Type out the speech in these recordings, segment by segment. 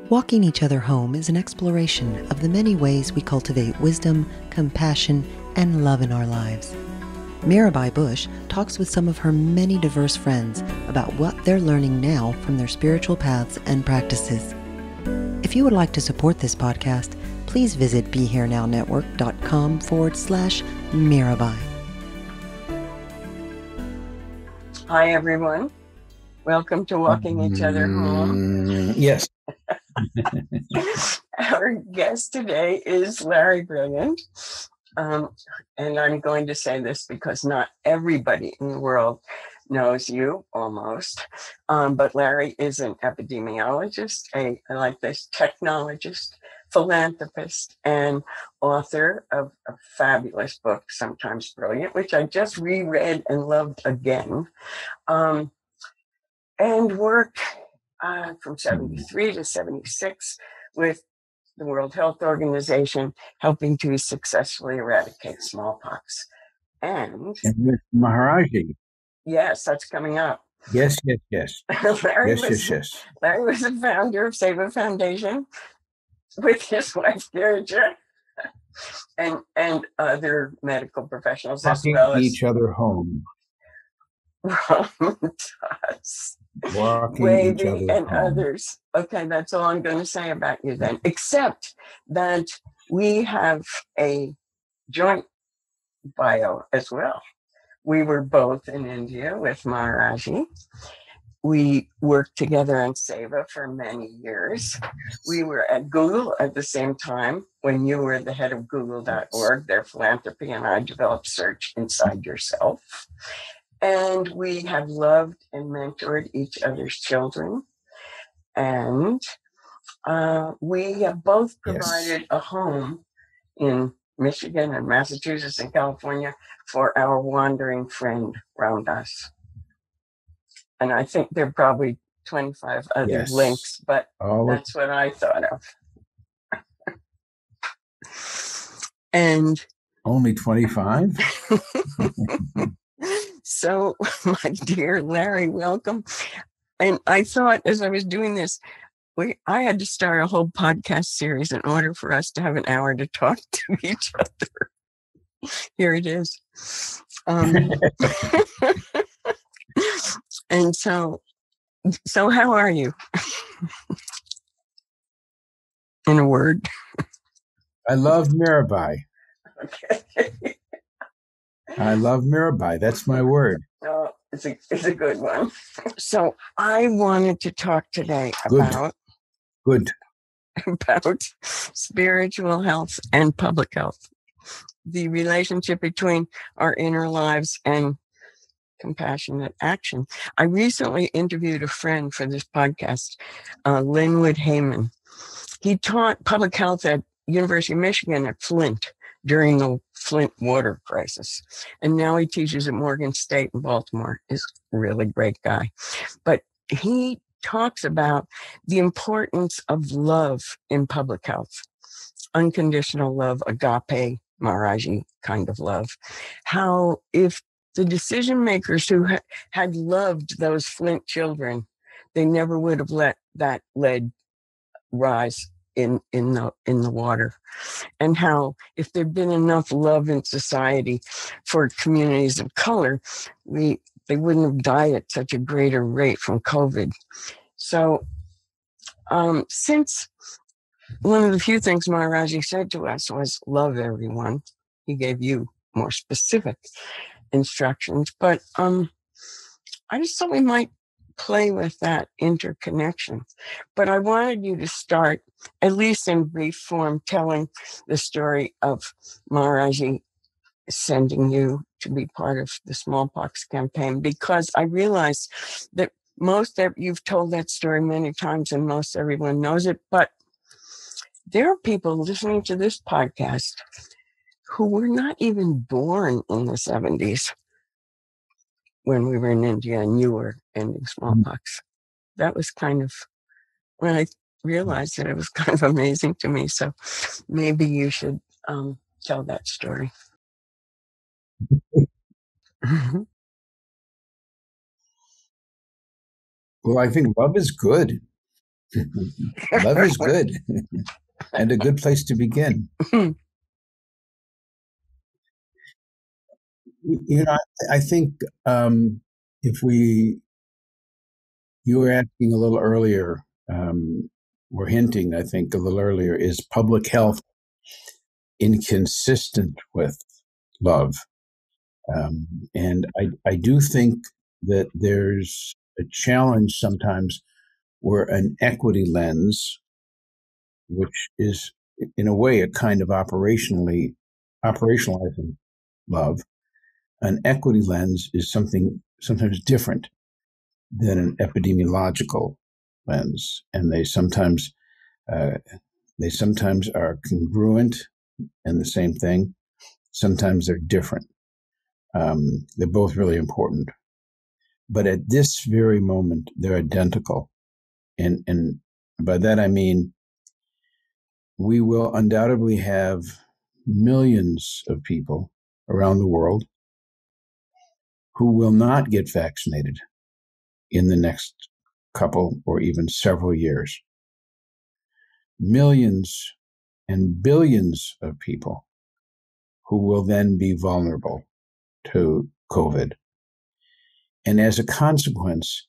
Walking Each Other Home is an exploration of the many ways we cultivate wisdom, compassion, and love in our lives. Mirabai Bush talks with some of her many diverse friends about what they're learning now from their spiritual paths and practices. If you would like to support this podcast, please visit BeHereNowNetwork.com/Mirabai. Hi, everyone. Welcome to Walking Each Other Home. Yes. Our guest today is Larry Brilliant. And I'm going to say this because not everybody in the world knows you, almost. But Larry is an epidemiologist, I like this, technologist, philanthropist, and author of a fabulous book, Sometimes Brilliant, which I just reread and loved again. And worked from 73 to 76 with the World Health Organization, helping to successfully eradicate smallpox. And with Maharajji. Yes, that's coming up. Yes. Larry Yes. Larry was the founder of Seva Foundation with his wife, Deirdre, and other medical professionals Walking as well as each other home. Wavy and others. Okay, that's all I'm going to say about you then, except that we have a joint bio as well. We were both in India with Maharajji. We worked together on Seva for many years. We were at Google at the same time when you were the head of Google.org, their philanthropy, and I developed Search Inside Yourself. And we have loved and mentored each other's children. And we have both provided a home in Michigan and Massachusetts and California for our wandering friend, Ramdas. And I think there are probably 25 other links, but that's what I thought of. And only 25? So, my dear Larry, welcome. And I thought as I was doing this, I had to start a whole podcast series in order for us to have an hour to talk to each other. Here it is. And so how are you? In a word. I love Mirabai. Okay. I love Mirabai. That's my word. Oh, it's a good one. So I wanted to talk today about spiritual health and public health, the relationship between our inner lives and compassionate action. I recently interviewed a friend for this podcast, Linwood Heyman. He taught public health at University of Michigan at Flint during the Flint water crisis. And now he teaches at Morgan State in Baltimore. He's a really great guy. But he talks about the importance of love in public health, unconditional love, agape, Maharajji kind of love. How if the decision makers who had loved those Flint children, they never would have let that lead rise in the water. And how if there'd been enough love in society for communities of color, they wouldn't have died at such a greater rate from COVID. So since one of the few things Maharajji said to us was love everyone, he gave you more specific instructions, but I just thought we might play with that interconnection. But I wanted you to start, at least in brief form, telling the story of Maharajji sending you to be part of the smallpox campaign, because I realized that you've told that story many times and most everyone knows it, but there are people listening to this podcast who were not even born in the 70s when we were in India and you were ending smallpox. That was kind of, when I realized it was kind of amazing to me. So maybe you should tell that story. Well, I think love is good. Love is good and a good place to begin. I think if you were asking a little earlier, or hinting, I think a little earlier, is public health inconsistent with love? And I do think that there's a challenge sometimes where an equity lens, which is in a way a kind of operationalizing love, an equity lens is something sometimes different than an epidemiological lens, and they sometimes are congruent and the same thing. Sometimes they're different. They're both really important, but at this very moment, they're identical. And by that I mean we will undoubtedly have millions of people around the world who will not get vaccinated in the next couple or even several years. Millions and billions of people who will then be vulnerable to COVID. And as a consequence,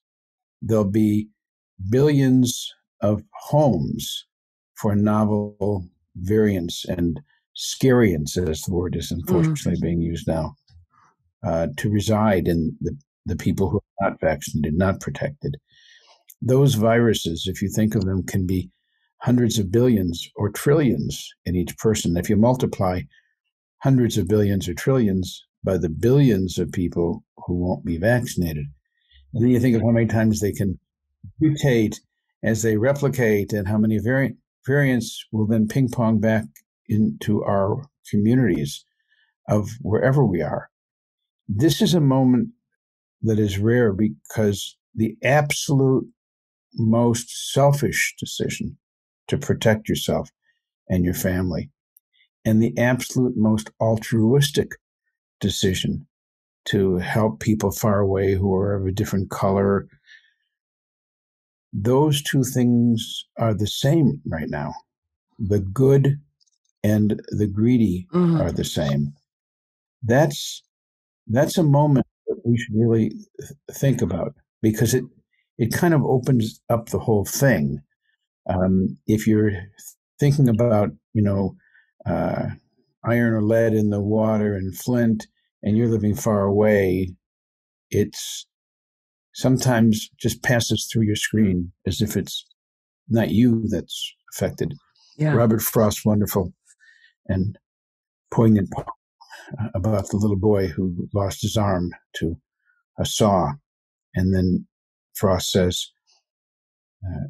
there'll be billions of homes for novel variants and scariants, as the word is unfortunately being used now, to reside in the people who are not vaccinated, not protected. Those viruses, if you think of them, can be hundreds of billions or trillions in each person. If you multiply hundreds of billions or trillions by the billions of people who won't be vaccinated, and then you think of how many times they can mutate as they replicate and how many variants will then ping pong back into our communities of wherever we are. This is a moment that is rare because the absolute most selfish decision to protect yourself and your family, and the absolute most altruistic decision to help people far away who are of a different color, those two things are the same right now. The good and the greedy are the same. That's a moment that we should really think about, because it kind of opens up the whole thing. If you're thinking about, iron or lead in the water and flint, and you're living far away, it's sometimes just passes through your screen as if it's not you that's affected. Yeah. Robert Frost's wonderful and poignant about the little boy who lost his arm to a saw. And then Frost says,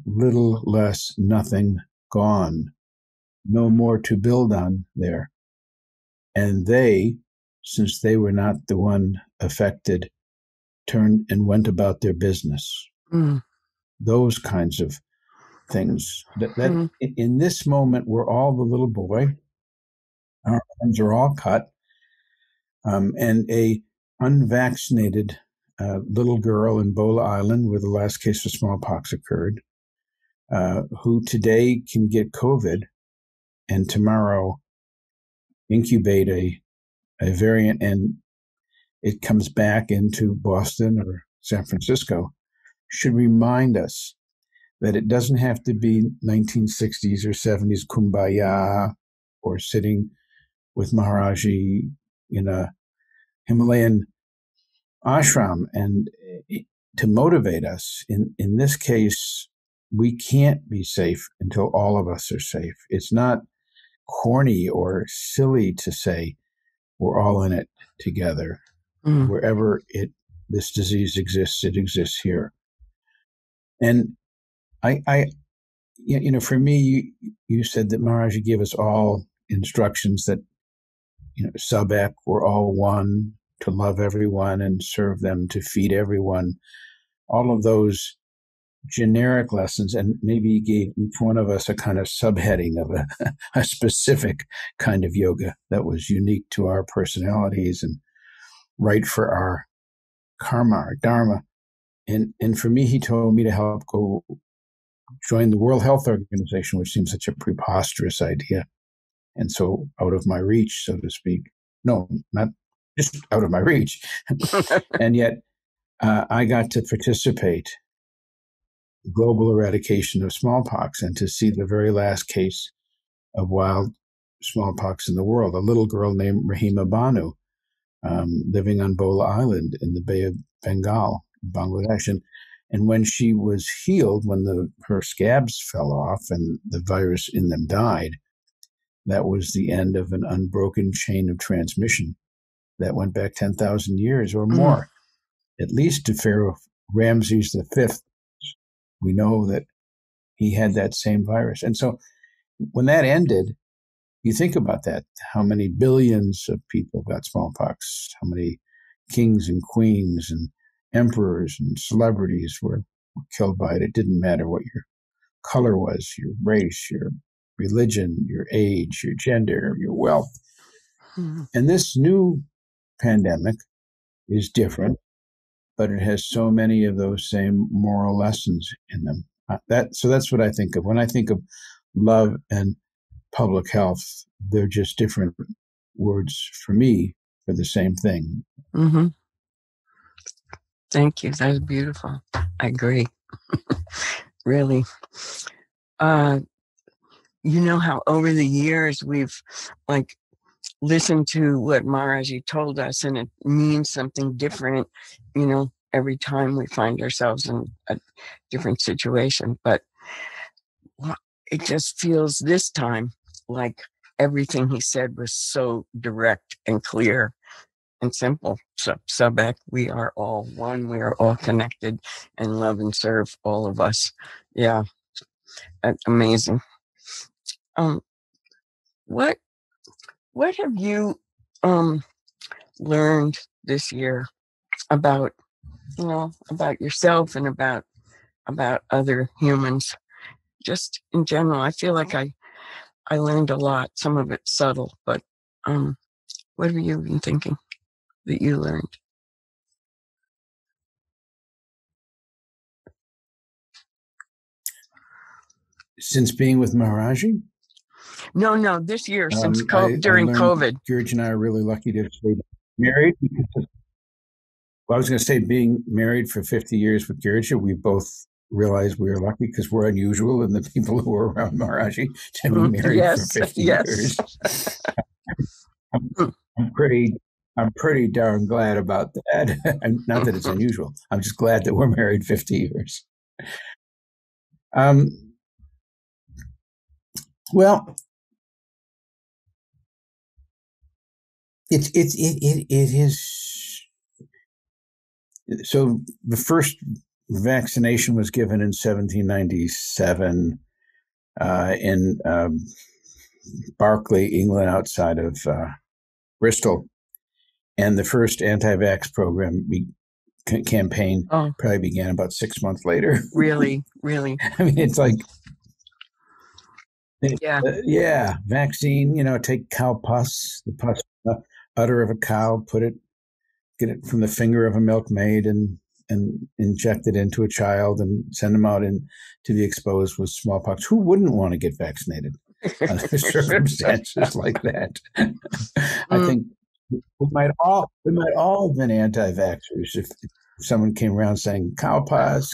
little less, nothing, gone, no more to build on there. And they, since they were not the one affected, turned and went about their business. Those kinds of things. That in this moment, we're all the little boy. Our arms are all cut. And a unvaccinated little girl in Bola Island, where the last case of smallpox occurred, who today can get COVID and tomorrow incubate a variant, and it comes back into Boston or San Francisco, should remind us that it doesn't have to be 1960s or 70s kumbaya or sitting with Maharajji in a Himalayan ashram and to motivate us. In this case, we can't be safe until all of us are safe. It's not corny or silly to say we're all in it together. Wherever this disease exists, it exists here. And for me, you said that Maharajji gave us all instructions that, Sabak, we're all one, to love everyone and serve them, to feed everyone. All of those generic lessons, and maybe he gave each one of us a kind of subheading of a specific kind of yoga that was unique to our personalities and right for our karma, our dharma. And for me, he told me to help go joined the World Health Organization, which seems such a preposterous idea. And so out of my reach, so to speak. No, not just out of my reach. And yet I got to participate in global eradication of smallpox and to see the very last case of wild smallpox in the world, a little girl named Rahima Banu, living on Bola Island in the Bay of Bengal, Bangladesh. And when she was healed, when her scabs fell off and the virus in them died, that was the end of an unbroken chain of transmission that went back 10,000 years or more, at least to Pharaoh Ramses V. We know that he had that same virus. And so when that ended, you think about that, how many billions of people got smallpox, how many kings and queens and emperors and celebrities were killed by it. It didn't matter what your color was, your race, your religion, your age, your gender, your wealth. And this new pandemic is different, but it has so many of those same moral lessons in them. So that's what I think of. When I think of love and public health, they're just different words for me for the same thing. Mm-hmm. Thank you. That was beautiful. I agree. Really. You know how over the years we've listened to what Maharajji told us, and it means something different, every time we find ourselves in a different situation. But it just feels this time like everything he said was so direct and clear and simple. So, Subek, we are all one. We are all connected, and love and serve all of us. Yeah, amazing. What have you learned this year about yourself and about other humans, just in general? I feel like I learned a lot. Some of it's subtle, but what have you been thinking that you learned? Since being with Maharajji? No, this year, since during COVID. George and I are really lucky to have stayed married. I was going to say, being married for 50 years with George, we both realized we were lucky because we're unusual, and the people who were around Maharajji to be married for 50 years. I'm pretty darn glad about that. Not that it's unusual. I'm just glad that we're married 50 years. Well, it is. So the first vaccination was given in 1797 in Barclay, England, outside of Bristol, and the first anti-vax campaign probably began about 6 months later. Really? I mean, it's like, vaccine. Take cow pus, the pus udder of a cow, get it from the finger of a milkmaid, and inject it into a child and send them out to be exposed with smallpox. Who wouldn't want to get vaccinated under circumstances like that? I think we might all have been anti-vaxxers if someone came around saying, cow pus,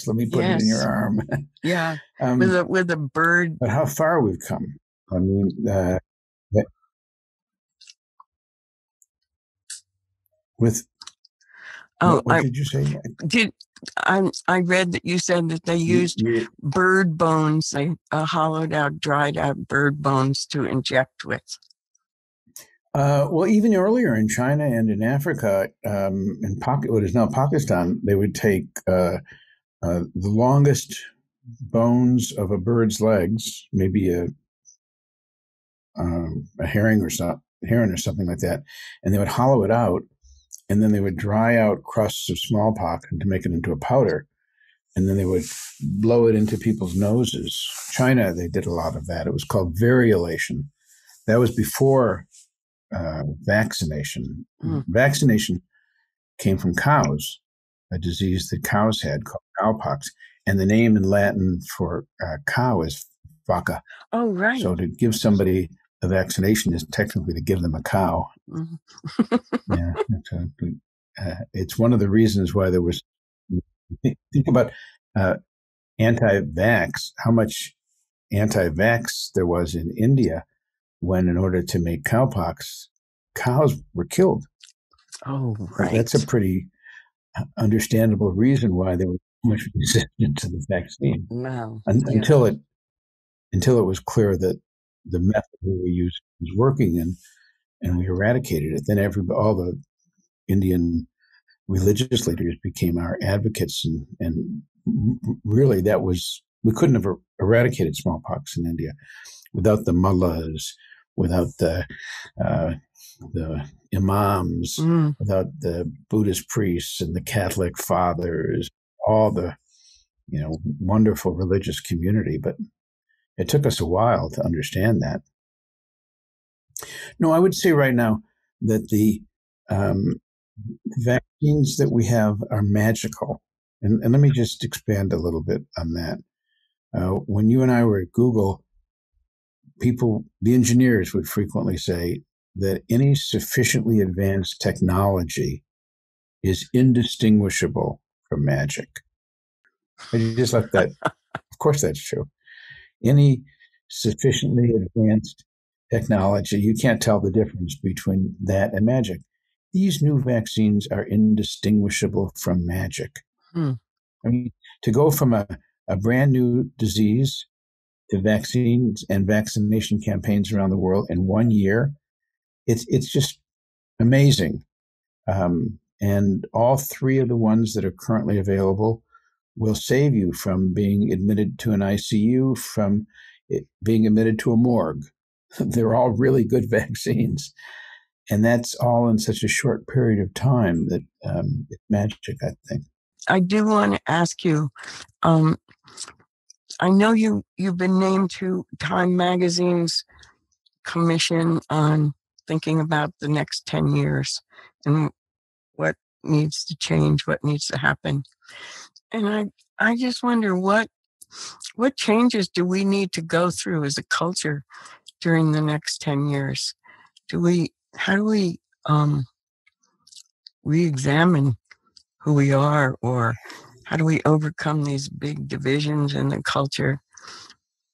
let me put it in your arm. Yeah, with a bird. But how far we've come. I mean, what did you say? I read that you said that they used bird bones, they hollowed out, dried out bird bones to inject with. Well, even earlier in China and in Africa, in what is now Pakistan, they would take the longest bones of a bird's legs, maybe a heron or something like that, and they would hollow it out, and then they would dry out crusts of smallpox and to make it into a powder, and then they would blow it into people's noses. China, they did a lot of that. It was called variolation. That was before vaccination. Vaccination came from cows, a disease that cows had called cowpox. And the name in Latin for cow is vaca. Oh, right. So to give somebody a vaccination is technically to give them a cow. Mm-hmm. Yeah. It's one of the reasons why there was, think about anti-vax, how much anti-vax there was in India when, in order to make cowpox, cows were killed. Oh, right. That's a pretty understandable reason why there was so much resistance to the vaccine. Wow. Until it was clear that the method we were using was working, and we eradicated it. Then all the Indian religious leaders became our advocates, and really we couldn't have eradicated smallpox in India without the mullahs, without the imams, without the Buddhist priests and the Catholic fathers, all the wonderful religious community. But it took us a while to understand that. No, I would say right now that the vaccines that we have are magical. And let me just expand a little bit on that. When you and I were at Google, the engineers would frequently say that any sufficiently advanced technology is indistinguishable from magic. I just let that, of course that's true. Any sufficiently advanced technology, you can't tell the difference between that and magic. These new vaccines are indistinguishable from magic. I mean, to go from a brand new disease to vaccines and vaccination campaigns around the world in 1 year, it's just amazing. And all three of the ones that are currently available will save you from being admitted to an ICU, from being admitted to a morgue. They're all really good vaccines. And that's all in such a short period of time that it's magic, I think. I do want to ask you, I know you've been named to Time Magazine's commission on thinking about the next 10 years and what needs to change, what needs to happen. And I just wonder what changes do we need to go through as a culture during the next 10 years? How do we re-examine who we are, or how do we overcome these big divisions in the culture?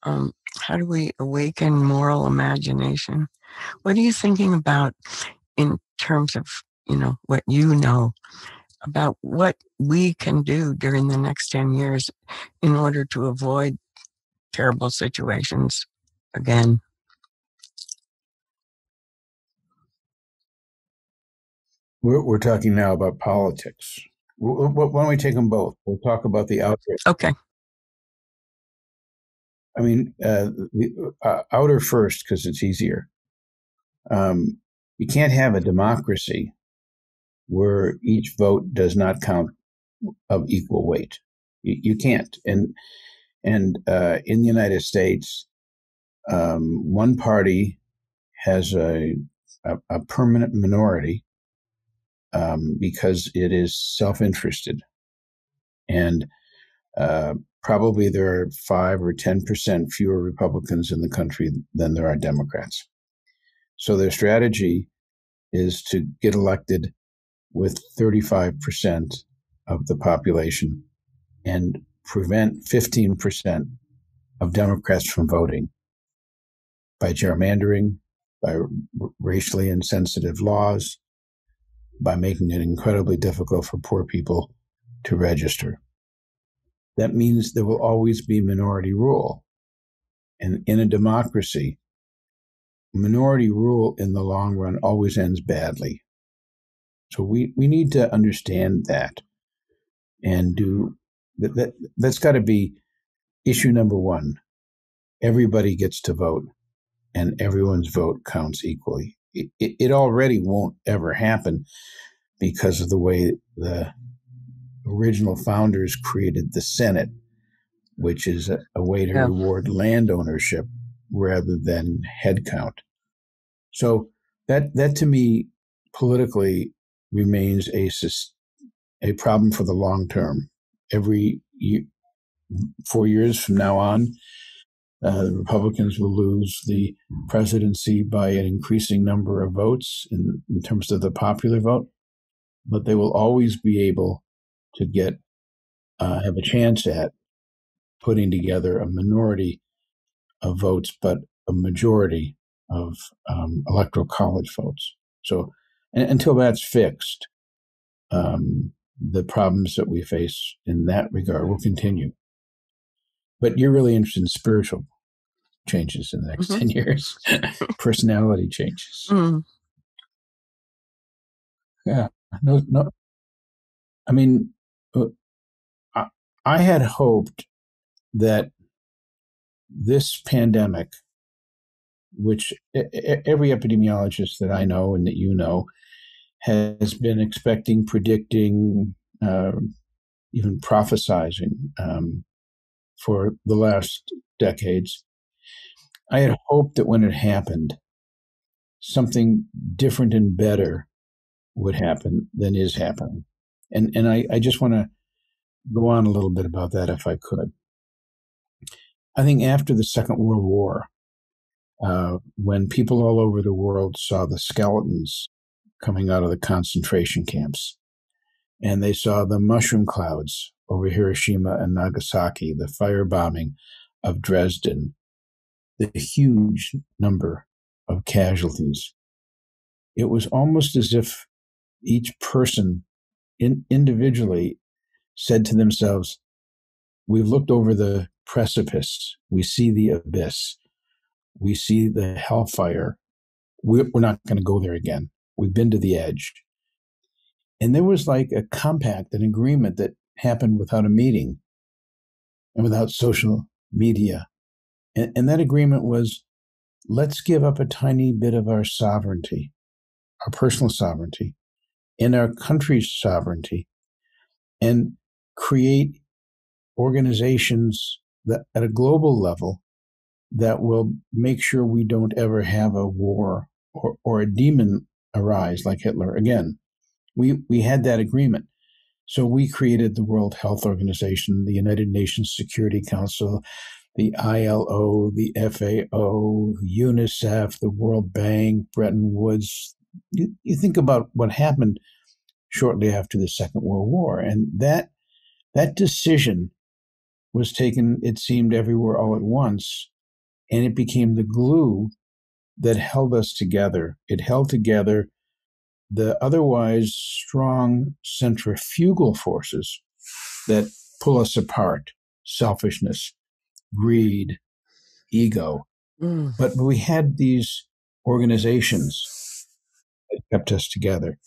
How do we awaken moral imagination? What are you thinking about in terms of, what you know about what we can do during the next 10 years in order to avoid terrible situations again? We're talking now about politics. Why don't we take them both? We'll talk about the outer. Okay. I mean, the outer first, because it's easier. You can't have a democracy where each vote does not count of equal weight. You can't. And in the United States, one party has a permanent minority because it is self-interested. And probably there are 5 or 10% fewer Republicans in the country than there are Democrats. So their strategy is to get elected with 35% of the population and prevent 15% of Democrats from voting by gerrymandering, by racially insensitive laws, by making it incredibly difficult for poor people to register. That means there will always be minority rule. And in a democracy, minority rule in the long run always ends badly. So we need to understand that and do that. That's got to be issue number one. Everybody gets to vote and everyone's vote counts equally. It already won't ever happen because of the way the original founders created the Senate, which is a way to reward land ownership rather than head count. So that to me politically remains a problem for the long term. Every 4 years from now on, the Republicans will lose the presidency by an increasing number of votes in terms of the popular vote, but they will always be able to have a chance at putting together a minority of votes, but a majority of electoral college votes. So until that's fixed, the problems that we face in that regard will continue. But you're really interested in spiritual changes in the next 10 years, personality changes. Yeah. No. I mean, I had hoped that this pandemic, which every epidemiologist that I know and that you know has been expecting, predicting, even prophesizing for the last decades. I had hoped that when it happened, something different and better would happen than is happening. And I just want to go on a little bit about that if I could. I think after the Second World War, when people all over the world saw the skeletons coming out of the concentration camps, and they saw the mushroom clouds over Hiroshima and Nagasaki, the firebombing of Dresden, the huge number of casualties, it was almost as if each person individually said to themselves, we've looked over the precipice, we see the abyss, we see the hellfire, we're not going to go there again. We've been to the edge. And there was like a compact, an agreement that happened without a meeting and without social media. And that agreement was, let's give up a tiny bit of our sovereignty, our personal sovereignty, and our country's sovereignty, and create organizations that at a global level that will make sure we don't ever have a war or a demon arise like Hitler again. We had that agreement. So we created the World Health Organization, the United Nations Security Council, the ILO, the FAO, UNICEF, the World Bank, Bretton Woods. You think about what happened shortly after the Second World War. And that decision was taken, it seemed, everywhere all at once. And it became the glue that held us together. It held together the otherwise strong centrifugal forces that pull us apart: selfishness, greed, ego. But we had these organizations that kept us together.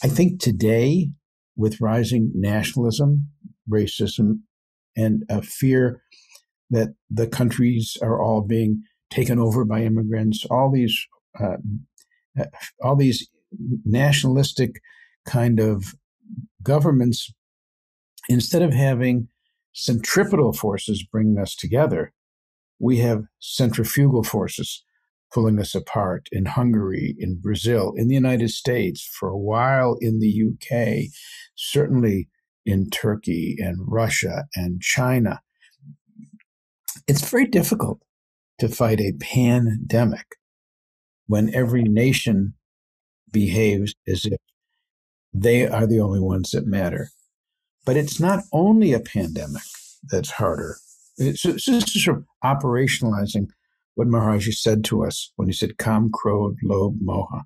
I think today, with rising nationalism, racism, and a fear that the countries are all being taken over by immigrants, all these nationalistic kind of governments, instead of having centripetal forces bringing us together, we have centrifugal forces pulling us apart in Hungary, in Brazil, in the United States, for a while in the UK, certainly in Turkey and Russia and China. It's very difficult to fight a pandemic when every nation behaves as if they are the only ones that matter. But it's not only a pandemic that's harder. It's just sort of operationalizing what Maharajji said to us when he said, Kam, Krodh, Lobh, Moha.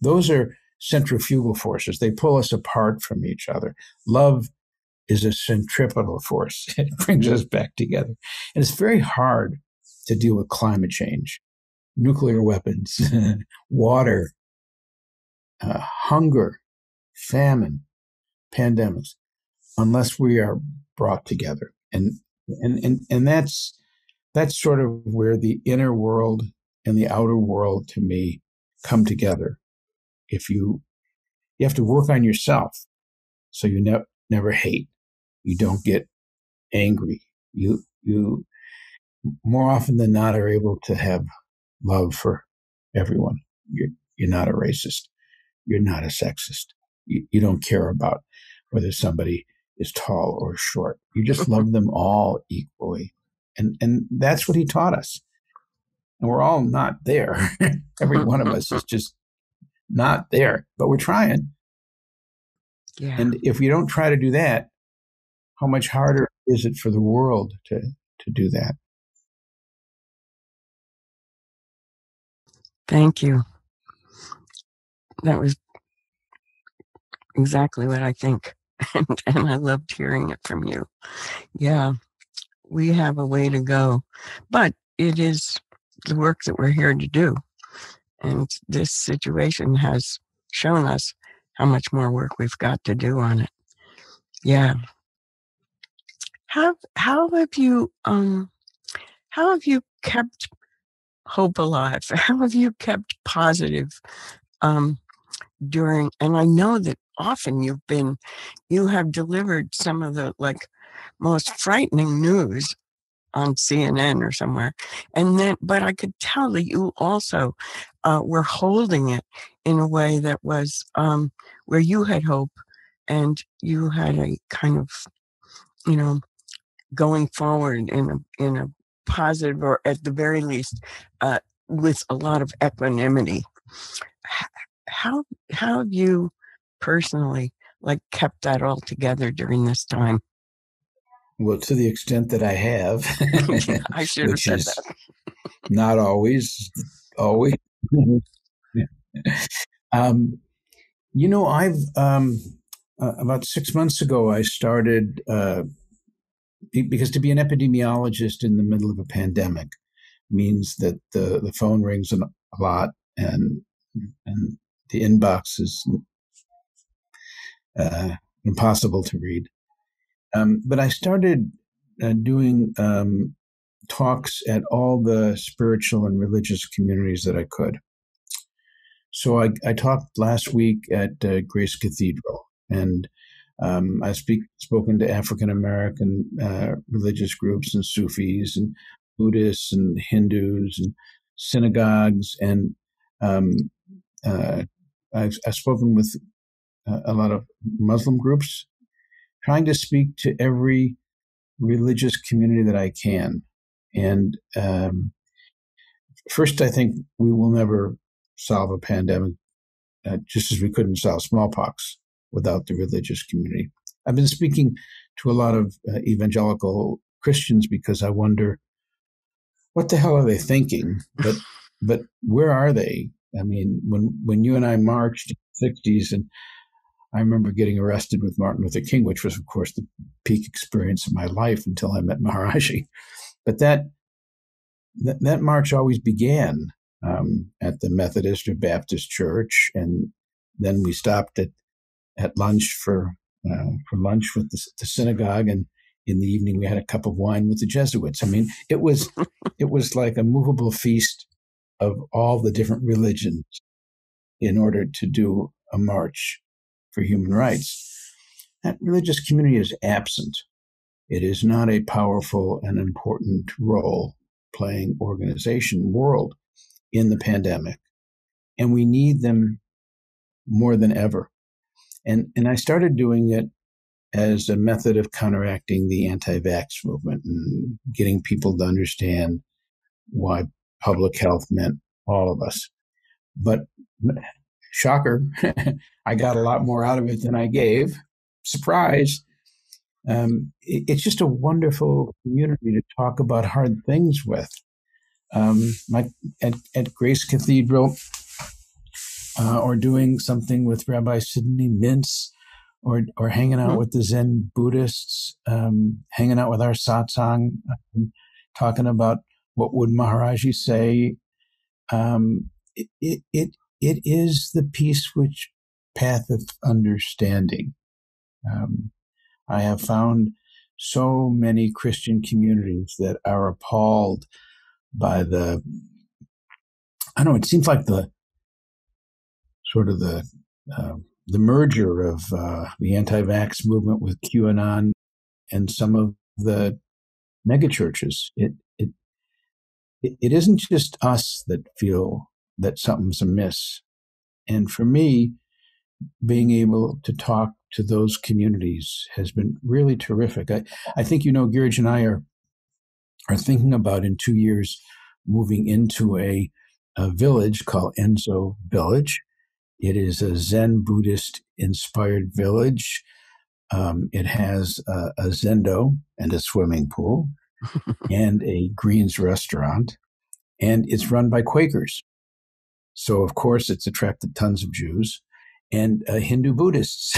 Those are centrifugal forces. They pull us apart from each other. Love is a centripetal force. It brings us back together. And it's very hard to deal with climate change, nuclear weapons, water, hunger, famine, pandemics, unless we are brought together. And that's sort of where the inner world and the outer world, to me, come together. If you have to work on yourself so you never hate, you don't get angry, you more often than not are able to have love for everyone. You're not a racist. You're not a sexist. You don't care about whether somebody is tall or short. You just love them all equally. And that's what he taught us. And we're all not there. Every one of us is just not there, but we're trying. Yeah. And if we don't try to do that, how much harder is it for the world to do that? Thank you. That was exactly what I think. And I loved hearing it from you. Yeah, we have a way to go, but it is the work that we're here to do. And this situation has shown us how much more work we've got to do on it. Yeah. How have you kept hope alive? How have you kept positive during? And I know that often you have delivered some of the most frightening news on CNN or somewhere, but I could tell that you also were holding it in a way that was where you had hope, and you had a kind of, going forward in a positive, or at the very least, with a lot of equanimity. How have you personally kept that all together during this time? Well, to the extent that I have, I should have said that. Not always. I've about 6 months ago, I started because to be an epidemiologist in the middle of a pandemic means that the phone rings a lot, and the inbox is impossible to read. But I started doing talks at all the spiritual and religious communities that I could. So I talked last week at Grace Cathedral, and I've spoken to African American religious groups and Sufis and Buddhists and Hindus and synagogues, and I've spoken with a lot of Muslim groups, trying to speak to every religious community that I can. And first, I think we will never solve a pandemic, just as we couldn't solve smallpox without the religious community. I've been speaking to a lot of evangelical Christians because I wonder, what the hell are they thinking? But where are they? I mean, when you and I marched in the 60s, and I remember getting arrested with Martin Luther King, which was, of course, the peak experience of my life until I met Maharajji. But that march always began at the Methodist or Baptist church, and then we stopped at lunch for lunch with the synagogue, and in the evening we had a cup of wine with the Jesuits. I mean, it was like a movable feast of all the different religions in order to do a march for human rights. That religious community is absent. It is not a powerful and important role-playing organization world in the pandemic, and we need them more than ever. And I started doing it as a method of counteracting the anti-vax movement and getting people to understand why public health meant all of us. But shocker, I got a lot more out of it than I gave. Surprise. It's just a wonderful community to talk about hard things with. At Grace Cathedral, or doing something with Rabbi Sidney Mintz, or hanging out with the Zen Buddhists, hanging out with our satsang, talking about what would Maharajji say. It is the peace which patheth understanding. I have found so many Christian communities that are appalled by it seems like the merger of the anti-vax movement with QAnon and some of the megachurches. It isn't just us that feel that something's amiss. And for me, being able to talk to those communities has been really terrific. I think, Girij and I are thinking about in 2 years moving into a village called Enzo Village. It is a Zen Buddhist inspired village. It has a Zendo and a swimming pool and a Greens restaurant, and it's run by Quakers. So, of course, it's attracted tons of Jews and Hindu Buddhists.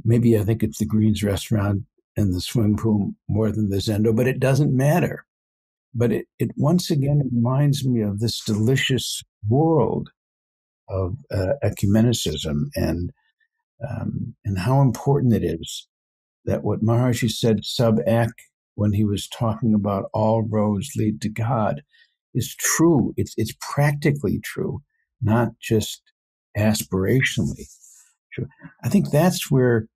Maybe I think it's the Greens restaurant and the swimming pool more than the Zendo, but it doesn't matter. But it once again reminds me of this delicious world of ecumenicism and how important it is that what Maharajji said sub ek when he was talking about all roads lead to God is true. It's practically true, not just aspirationally true. I think that's where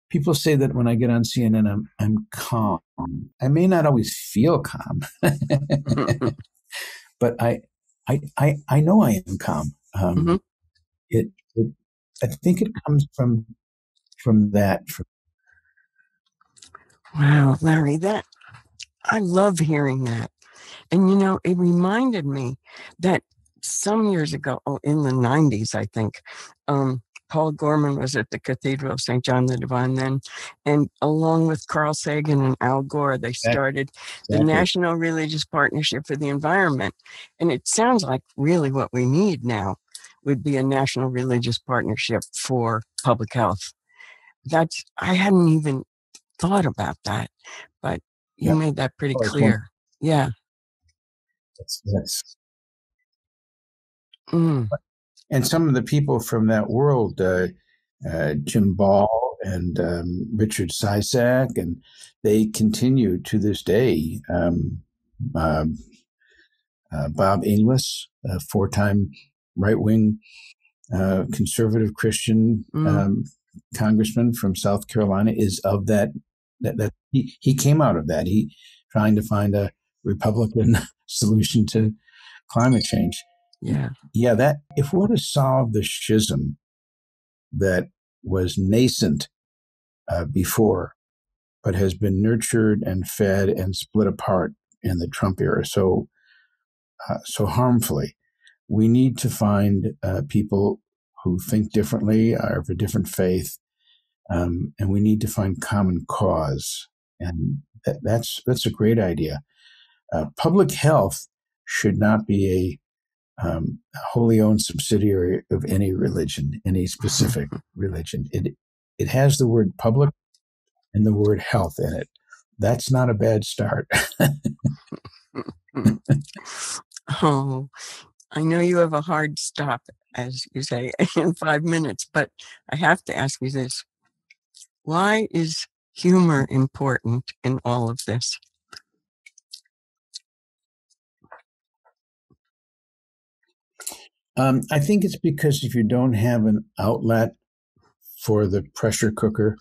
people say that when I get on CNN, I'm calm. I may not always feel calm, but I know I am calm. I think it comes from that. Wow, Larry, I love hearing that. And, it reminded me that some years ago, in the 90s, I think, Paul Gorman was at the Cathedral of St. John the Divine then, and along with Carl Sagan and Al Gore, they started the National Religious Partnership for the Environment. And it sounds like really what we need now would be a National Religious Partnership for public health. I hadn't even thought about that, but you made that pretty clear. Yeah. Yes. And some of the people from that world, Jim Ball and Richard Cisak, and they continue to this day. Bob Inglis, a 4-time right-wing conservative Christian congressman from South Carolina, is of that he came out of that. He trying to find a Republican solution to climate change. Yeah, that if we were to solve the schism that was nascent before, but has been nurtured and fed and split apart in the Trump era so harmfully, we need to find people who think differently, are of a different faith, and we need to find common cause. And that's a great idea. Public health should not be a wholly owned subsidiary of any religion, any specific religion. It has the word public and the word health in it. That's not a bad start. Oh, I know you have a hard stop, as you say, in 5 minutes, but I have to ask you this. Why is humor important in all of this? I think it's because if you don't have an outlet for the pressure cooker,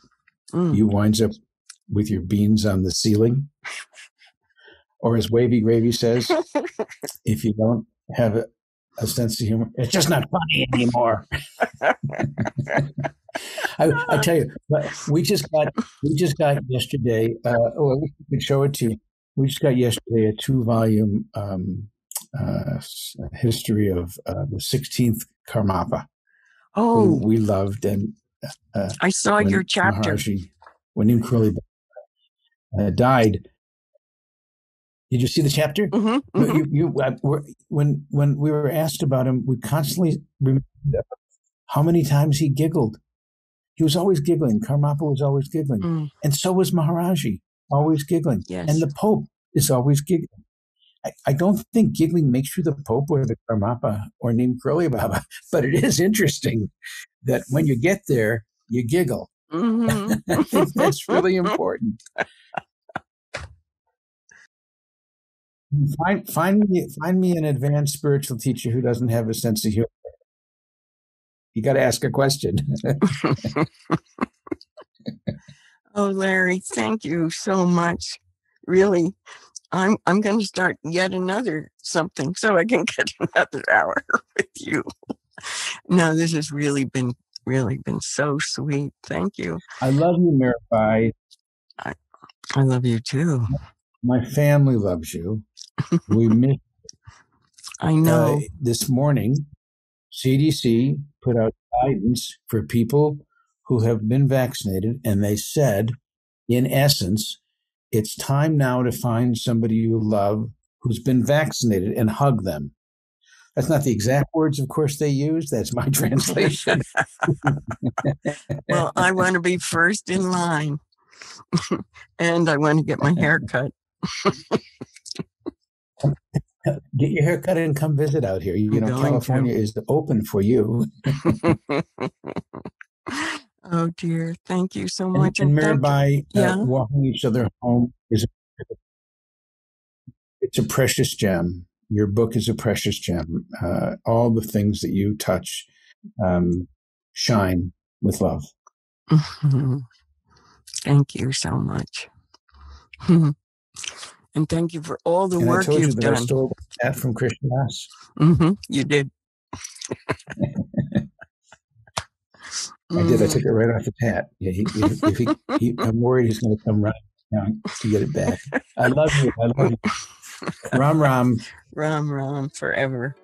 you winds up with your beans on the ceiling. Or as Wavy Gravy says, if you don't have a sense of humor, it's just not funny anymore. I tell you, we just got yesterday. We could show it to you. We just got yesterday a 2-volume history of the 16th Karmapa. Oh, who we loved, and I saw your chapter. Maharajji, when Neem Karoli Baba died. Did you see the chapter? When we were asked about him, we constantly remembered how many times he giggled. He was always giggling. Karmapa was always giggling. And so was Maharajji, always giggling. Yes. And the Pope is always giggling. I don't think giggling makes you the Pope or the Karmapa or Neem Karoli Baba, but it is interesting that when you get there, you giggle. I think that's really important. Find me an advanced spiritual teacher who doesn't have a sense of humor. You got to ask a question. Oh, Larry, thank you so much. Really, I'm going to start yet another something so I can get another hour with you. No, this has really been really been so sweet. Thank you. I love you, Mirabai. I love you too. My family loves you. We miss. I know. This morning, CDC put out guidance for people who have been vaccinated, and they said, in essence, it's time now to find somebody you love who's been vaccinated and hug them. That's not the exact words, of course, they use. That's my translation. Well, I want to be first in line. And I want to get my hair cut. Get your hair cut and come visit out here. You know, California is open for you. Oh, dear. Thank you so much. And Mirabai, walking each other home it's a precious gem. Your book is a precious gem. All the things that you touch shine with love. Mm-hmm. Thank you so much. And thank you for all the work you've done. I stole that from Krishna Das. Mm-hmm. You did. I did. I took it right off the hat. Yeah, I'm worried he's going to come running down to get it back. I love you. I love you. Ram Ram. Ram Ram forever.